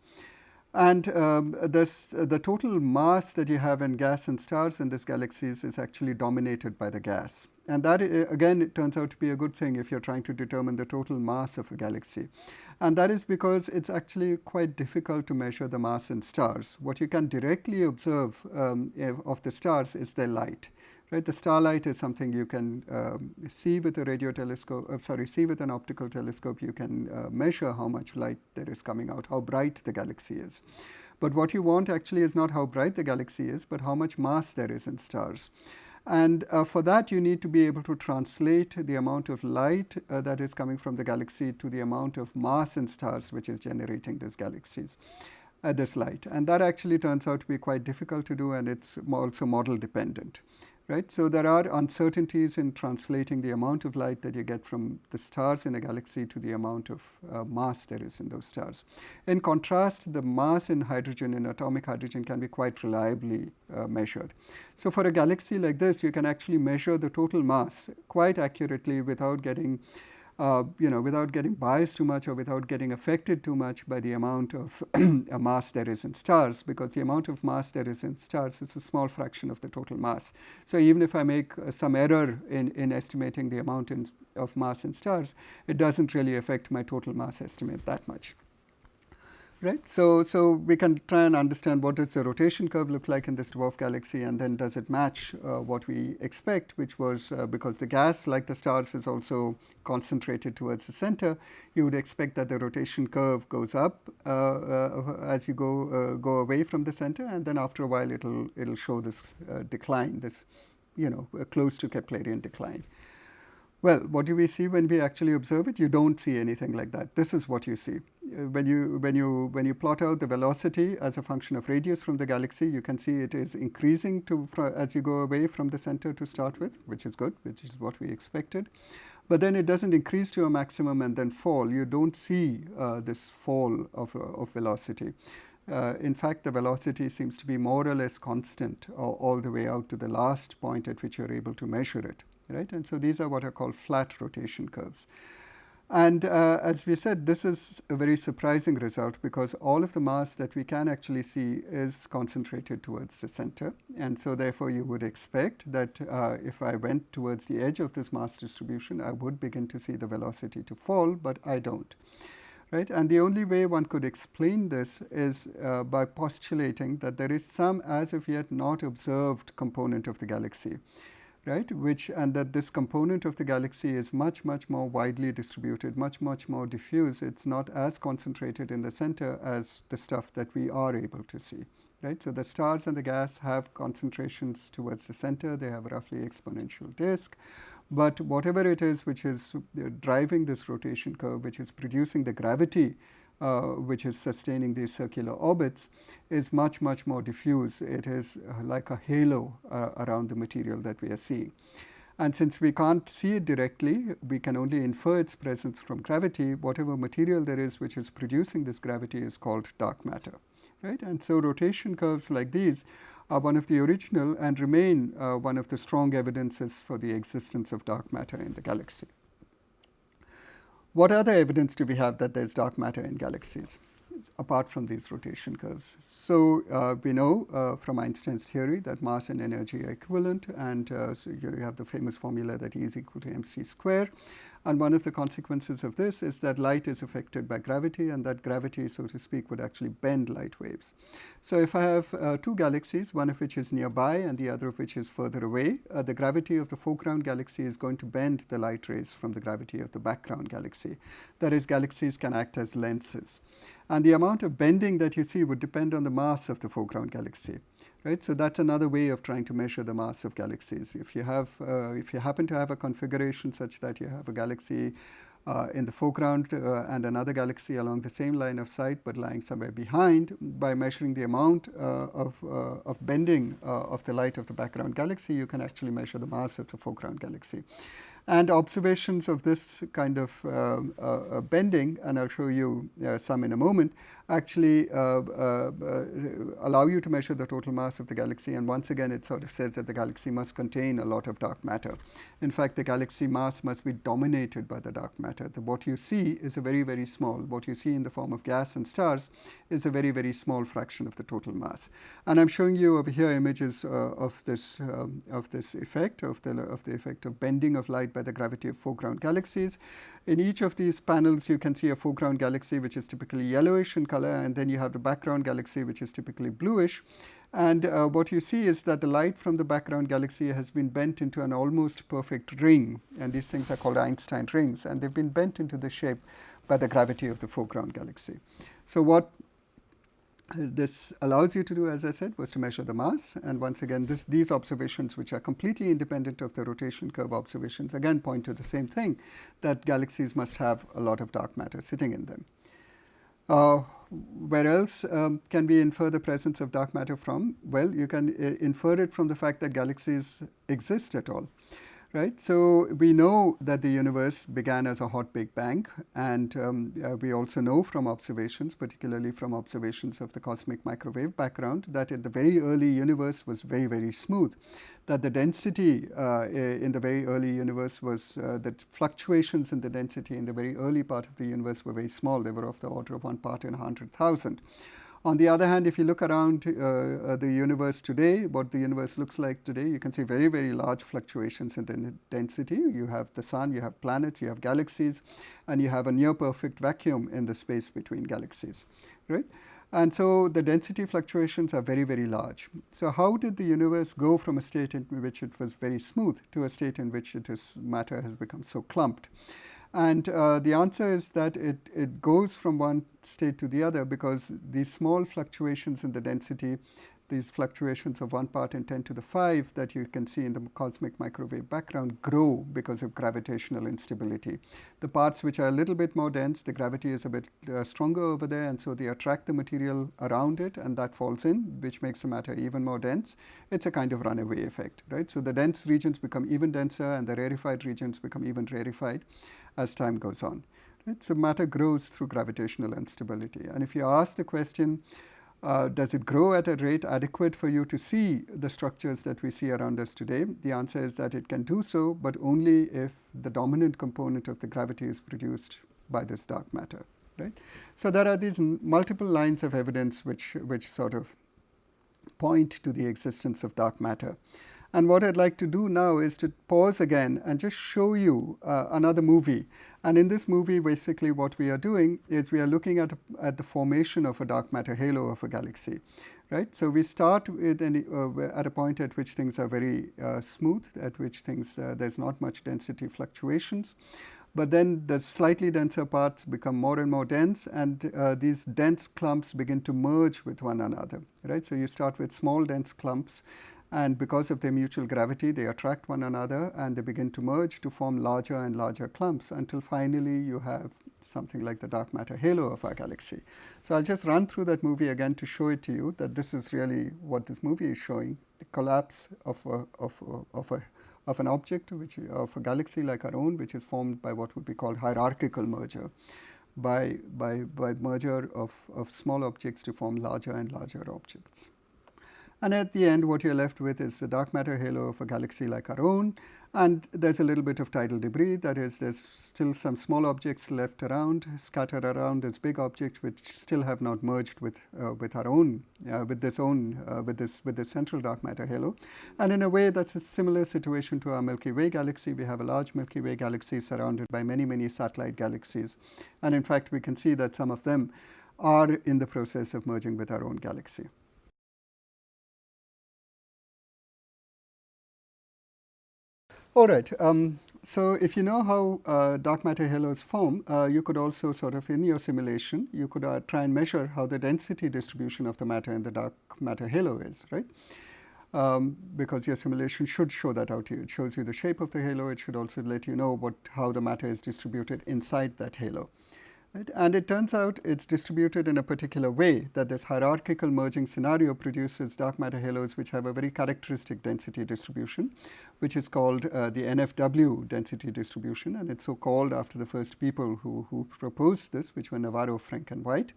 And the total mass that you have in gas and stars in these galaxies is actually dominated by the gas. And that, again, it turns out to be a good thing if you're trying to determine the total mass of a galaxy. And that is because it's actually quite difficult to measure the mass in stars. What you can directly observe of the stars is their light. Right? The starlight is something you can see with a radio telescope, see with an optical telescope. You can measure how much light there is coming out, how bright the galaxy is. But what you want actually is not how bright the galaxy is, but how much mass there is in stars. And for that, you need to be able to translate the amount of light that is coming from the galaxy to the amount of mass in stars which is generating these galaxies, this light. And that actually turns out to be quite difficult to do, and it's also model dependent. Right? So there are uncertainties in translating the amount of light that you get from the stars in a galaxy to the amount of mass there is in those stars. In contrast, the mass in hydrogen, in atomic hydrogen, can be quite reliably measured. So for a galaxy like this, you can actually measure the total mass quite accurately without getting without getting biased too much or without getting affected too much by the amount of mass there is in stars, because the amount of mass there is in stars is a small fraction of the total mass. So even if I make some error in estimating the amount of mass in stars, it doesn't really affect my total mass estimate that much. Right? So we can try and understand what does the rotation curve look like in this dwarf galaxy, and then does it match what we expect, which was because the gas, like the stars, is also concentrated towards the center, you would expect that the rotation curve goes up as you go away from the center, and then after a while it'll show this decline, this close to Keplerian decline. Well, what do we see when we actually observe it? You don't see anything like that. This is what you see. When you plot out the velocity as a function of radius from the galaxy, you can see it is increasing as you go away from the center to start with, which is good, which is what we expected. But then it doesn't increase to a maximum and then fall. You don't see this fall of velocity. In fact, the velocity seems to be more or less constant all the way out to the last point at which you're able to measure it. Right? And so these are what are called flat rotation curves. And as we said, this is a very surprising result, because all of the mass that we can actually see is concentrated towards the center. And so therefore you would expect that if I went towards the edge of this mass distribution, I would begin to see the velocity to fall, but I don't. Right? And the only way one could explain this is by postulating that there is some as of yet not observed component of the galaxy. Right, and that this component of the galaxy is much more widely distributed, much more diffuse. It's not as concentrated in the center as the stuff that we are able to see. Right, so the stars and the gas have concentrations towards the center. They have a roughly exponential disk. But whatever it is which is driving this rotation curve, which is producing the gravity which is sustaining these circular orbits, is much more diffuse. It is like a halo around the material that we are seeing. And since we can't see it directly, we can only infer its presence from gravity. Whatever material there is which is producing this gravity is called dark matter. Right? And so rotation curves like these are one of the original and remain one of the strong evidences for the existence of dark matter in the galaxy. What other evidence do we have that there's dark matter in galaxies, apart from these rotation curves? So we know from Einstein's theory that mass and energy are equivalent, and so you have the famous formula that E is equal to mc square. And one of the consequences of this is that light is affected by gravity, and that gravity, so to speak, would actually bend light waves. So if I have two galaxies, one of which is nearby and the other of which is further away, the gravity of the foreground galaxy is going to bend the light rays from the gravity of the background galaxy. That is, galaxies can act as lenses. And the amount of bending that you see would depend on the mass of the foreground galaxy. Right? So that's another way of trying to measure the mass of galaxies. If you happen to have a configuration such that you have a galaxy in the foreground and another galaxy along the same line of sight but lying somewhere behind, by measuring the amount of bending of the light of the background galaxy, you can actually measure the mass of the foreground galaxy. And observations of this kind of bending, and I'll show you some in a moment, actually allow you to measure the total mass of the galaxy. And once again, it sort of says that the galaxy must contain a lot of dark matter. In fact, the galaxy mass must be dominated by the dark matter. What you see is a very, very small. What you see in the form of gas and stars is a very, very small fraction of the total mass. And I'm showing you over here images of this effect, of the effect of bending of light by the gravity of foreground galaxies. In each of these panels, you can see a foreground galaxy which is typically yellowish in color, and then you have the background galaxy which is typically bluish. And what you see is that the light from the background galaxy has been bent into an almost perfect ring, and these things are called Einstein rings, and they've been bent into the shape by the gravity of the foreground galaxy. So what this allows you to do, as I said, was to measure the mass. And once again, these observations, which are completely independent of the rotation curve observations, again point to the same thing, that galaxies must have a lot of dark matter sitting in them. Where else can we infer the presence of dark matter from? Well, you can infer it from the fact that galaxies exist at all. Right? So we know that the universe began as a hot Big Bang, and we also know from observations, particularly from observations of the cosmic microwave background, that in the very early universe was very, very smooth, that the density in the very early universe was, that fluctuations in the density in the very early part of the universe were very small. They were of the order of 1 part in 100,000. On the other hand, if you look around the universe today, what the universe looks like today, you can see very, very large fluctuations in the density. You have the sun, you have planets, you have galaxies, and you have a near perfect vacuum in the space between galaxies, right? And so the density fluctuations are very, very large. So how did the universe go from a state in which it was very smooth to a state in which matter has become so clumped? And the answer is that it goes from one state to the other because these small fluctuations in the density, these fluctuations of 1 part in 10 to the 5 that you can see in the cosmic microwave background grow because of gravitational instability. The parts which are a little bit more dense, the gravity is a bit stronger over there, and so they attract the material around it, and that falls in, which makes the matter even more dense. It's a kind of runaway effect, right? So the dense regions become even denser, and the rarefied regions become even rarefied as time goes on. Right? So matter grows through gravitational instability. And if you ask the question, does it grow at a rate adequate for you to see the structures that we see around us today? The answer is that it can do so, but only if the dominant component of the gravity is produced by this dark matter. Right? So there are these multiple lines of evidence which sort of point to the existence of dark matter. And what I'd like to do now is to pause again and just show you another movie. And in this movie, basically what we are doing is we are looking at the formation of a dark matter halo of a galaxy. Right? So we start with at a point at which things are very smooth, at which there's not much density fluctuations. But then the slightly denser parts become more and more dense, and these dense clumps begin to merge with one another. Right? So you start with small dense clumps, and because of their mutual gravity, they attract one another and they begin to merge to form larger and larger clumps until finally you have something like the dark matter halo of our galaxy. So I'll just run through that movie again to show it to you that this is really what this movie is showing, the collapse of an object, of a galaxy like our own, which is formed by what would be called hierarchical merger, by merger of small objects to form larger and larger objects. And at the end, what you're left with is the dark matter halo of a galaxy like our own. And there's a little bit of tidal debris. That is, there's still some small objects left around, scattered around this big object, which still have not merged with our own, with this central dark matter halo. And in a way, that's a similar situation to our Milky Way galaxy. We have a large Milky Way galaxy surrounded by many, many satellite galaxies. And in fact, we can see that some of them are in the process of merging with our own galaxy. All right. So if you know how dark matter halos form, you could also sort of, in your simulation, you could try and measure how the density distribution of the matter in the dark matter halo is, right? Because your simulation should show that out to you. It shows you the shape of the halo. It should also let you know how the matter is distributed inside that halo. Right? And it turns out it's distributed in a particular way, that this hierarchical merging scenario produces dark matter halos which have a very characteristic density distribution, which is called the NFW density distribution, and it's so called after the first people who proposed this, which were Navarro, Frank and White.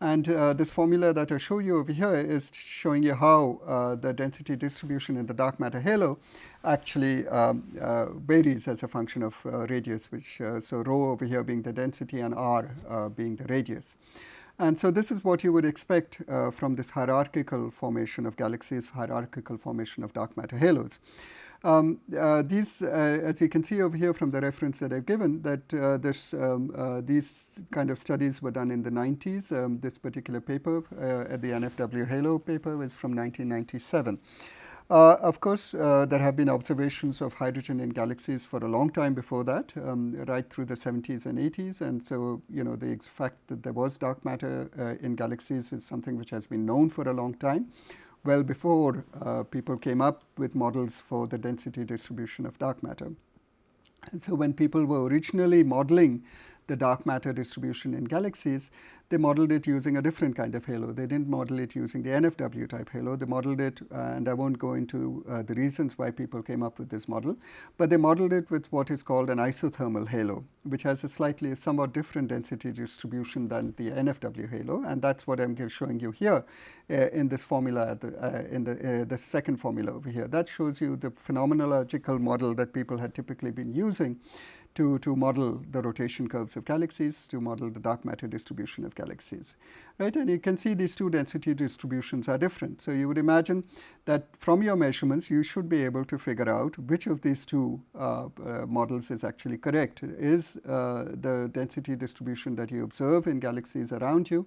And this formula that I show you over here is showing you how the density distribution in the dark matter halo actually varies as a function of radius, which so rho over here being the density and r being the radius. And so this is what you would expect from this hierarchical formation of galaxies, hierarchical formation of dark matter halos. These, as you can see over here from the reference that I've given, that these kind of studies were done in the 90s. This particular paper, the NFW halo paper, was from 1997. Of course, there have been observations of hydrogen in galaxies for a long time before that, right through the 70s and 80s. And so, the fact that there was dark matter in galaxies is something which has been known for a long time, well before people came up with models for the density distribution of dark matter. And so when people were originally modeling the dark matter distribution in galaxies, they modeled it using a different kind of halo. They didn't model it using the NFW type halo. They modeled it, and I won't go into the reasons why people came up with this model, but they modeled it with what is called an isothermal halo, which has a somewhat different density distribution than the NFW halo, and that's what I'm showing you here in this formula, in the second formula over here. That shows you the phenomenological model that people had typically been using to model the rotation curves of galaxies, to model the dark matter distribution of galaxies, right? And you can see these two density distributions are different. So you would imagine that from your measurements, you should be able to figure out which of these two models is actually correct. Is the density distribution that you observe in galaxies around you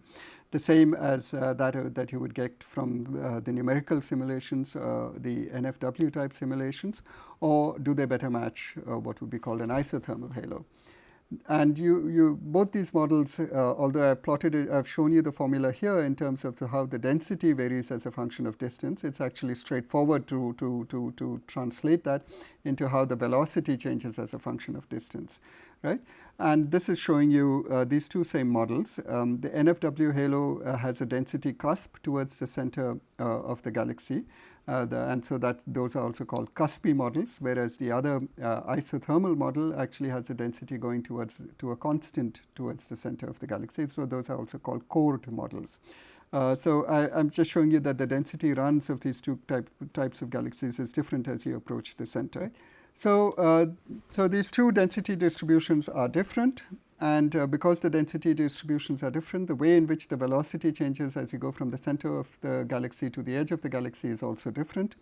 the same as that you would get from the numerical simulations, the NFW type simulations, or do they better match what would be called an isothermal halo? And both these models, although I've plotted it, I've shown you the formula here in terms of how the density varies as a function of distance. It's actually straightforward to translate that into how the velocity changes as a function of distance, right? And this is showing you these two same models. The NFW halo has a density cusp towards the center of the galaxy. And so those are also called cuspy models, whereas the other isothermal model actually has a density going to a constant towards the center of the galaxy. So those are also called cored models. So I'm just showing you that the density runs of these two types of galaxies is different as you approach the center. So these two density distributions are different. And because the density distributions are different, the way in which the velocity changes as you go from the center of the galaxy to the edge of the galaxy is also different.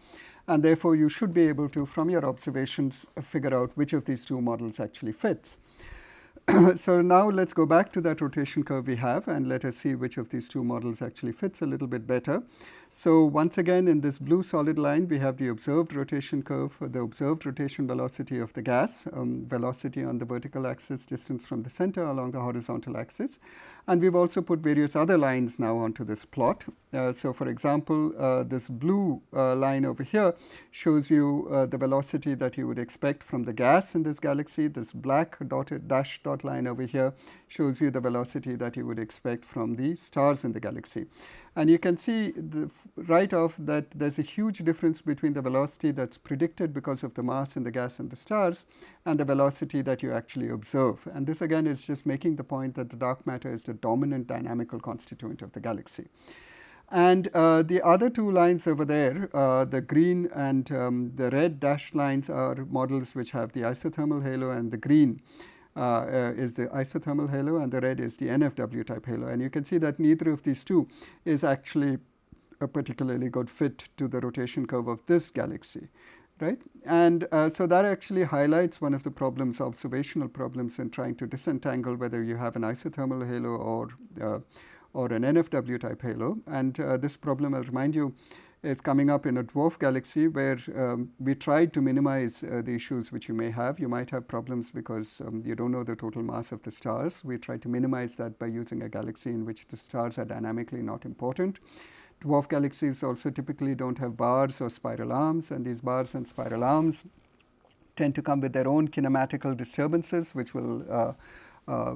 And therefore, you should be able to, from your observations, figure out which of these two models actually fits. So now let's go back to that rotation curve we have, and let us see which of these two models actually fits a little bit better. So once again, in this blue solid line, we have the observed rotation curve, the observed rotation velocity of the gas, velocity on the vertical axis, distance from the center along the horizontal axis. And we've also put various other lines now onto this plot. So for example, this blue line over here shows you the velocity that you would expect from the gas in this galaxy. This black dash dot line over here shows you the velocity that you would expect from the stars in the galaxy. And you can see right off that there's a huge difference between the velocity that's predicted because of the mass in the gas and the stars and the velocity that you actually observe. And this again is just making the point that the dark matter is the dominant dynamical constituent of the galaxy. And the other two lines over there, the green and the red dashed lines, are models which have the isothermal halo, and the green is the isothermal halo, and the red is the NFW type halo. And you can see that neither of these two is actually a particularly good fit to the rotation curve of this galaxy, right? And so that actually highlights one of the problems, observational problems, in trying to disentangle whether you have an isothermal halo or an NFW type halo. And this problem, I'll remind you, is coming up in a dwarf galaxy where we tried to minimize the issues which you may have. You might have problems because you don't know the total mass of the stars. We tried to minimize that by using a galaxy in which the stars are dynamically not important. Dwarf galaxies also typically don't have bars or spiral arms, and these bars and spiral arms tend to come with their own kinematical disturbances, which will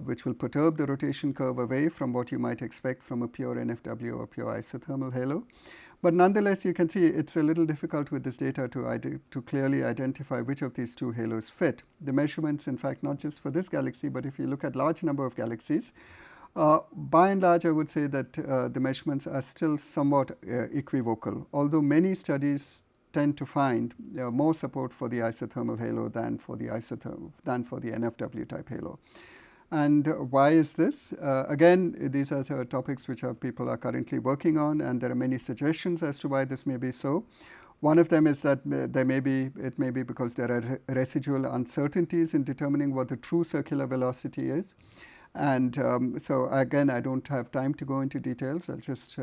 which will perturb the rotation curve away from what you might expect from a pure NFW or pure isothermal halo. But nonetheless, you can see it's a little difficult with this data to clearly identify which of these two halos fit. The measurements, in fact, not just for this galaxy, but if you look at large number of galaxies, by and large, I would say that the measurements are still somewhat equivocal, although many studies tend to find more support for the isothermal halo than for the NFW type halo. And why is this? Again, these are the topics which people are currently working on, and there are many suggestions as to why this may be so. One of them is that it may be because there are residual uncertainties in determining what the true circular velocity is. And so again, I don't have time to go into details. I'll just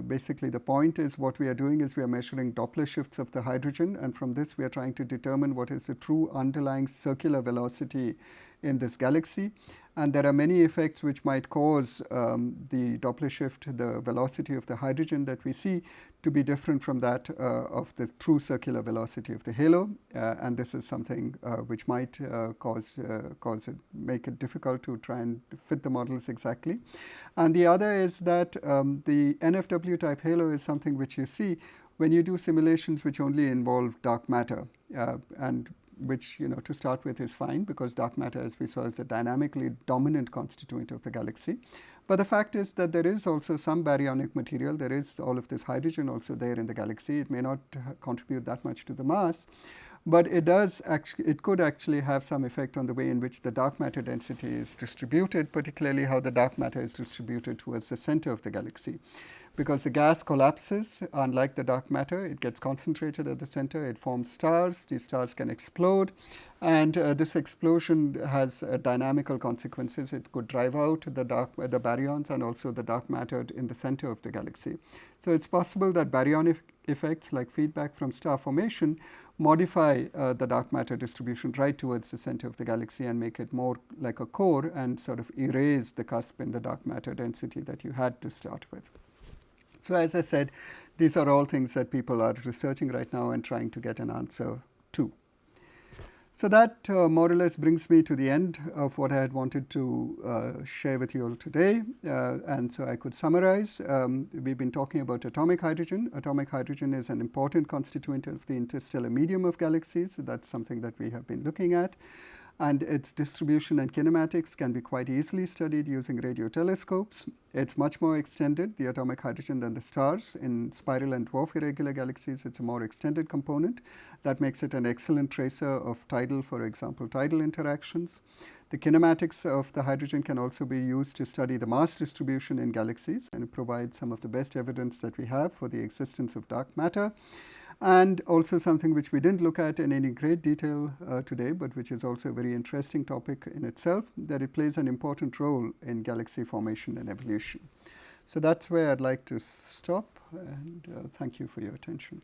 basically the point is what we are doing is we are measuring Doppler shifts of the hydrogen, and from this we are trying to determine what is the true underlying circular velocity in this galaxy. And there are many effects which might cause the Doppler shift, the velocity of the hydrogen that we see, to be different from that of the true circular velocity of the halo. And this is something which might make it difficult to try and fit the models exactly. And the other is that the NFW type halo is something which you see when you do simulations which only involve dark matter, and which, to start with is fine, because dark matter, as we saw, is the dynamically dominant constituent of the galaxy. But the fact is that there is also some baryonic material. There is all of this hydrogen also there in the galaxy. It may not contribute that much to the mass, but it could actually have some effect on the way in which the dark matter density is distributed, particularly how the dark matter is distributed towards the center of the galaxy. Because the gas collapses, unlike the dark matter, it gets concentrated at the center, it forms stars, these stars can explode, and this explosion has dynamical consequences. It could drive out the baryons and also the dark matter in the center of the galaxy. So it's possible that baryonic effects like feedback from star formation modify the dark matter distribution right towards the center of the galaxy and make it more like a core and sort of erase the cusp in the dark matter density that you had to start with. So as I said, these are all things that people are researching right now and trying to get an answer to. So that more or less brings me to the end of what I had wanted to share with you all today. And so I could summarize. We've been talking about atomic hydrogen. Atomic hydrogen is an important constituent of the interstellar medium of galaxies. So that's something that we have been looking at. And its distribution and kinematics can be quite easily studied using radio telescopes. It's much more extended, the atomic hydrogen, than the stars. In spiral and dwarf irregular galaxies, it's a more extended component. That makes it an excellent tracer of tidal, for example, tidal interactions. The kinematics of the hydrogen can also be used to study the mass distribution in galaxies, and it provides some of the best evidence that we have for the existence of dark matter. And also something which we didn't look at in any great detail today, but which is also a very interesting topic in itself, that it plays an important role in galaxy formation and evolution. So that's where I'd like to stop, and thank you for your attention.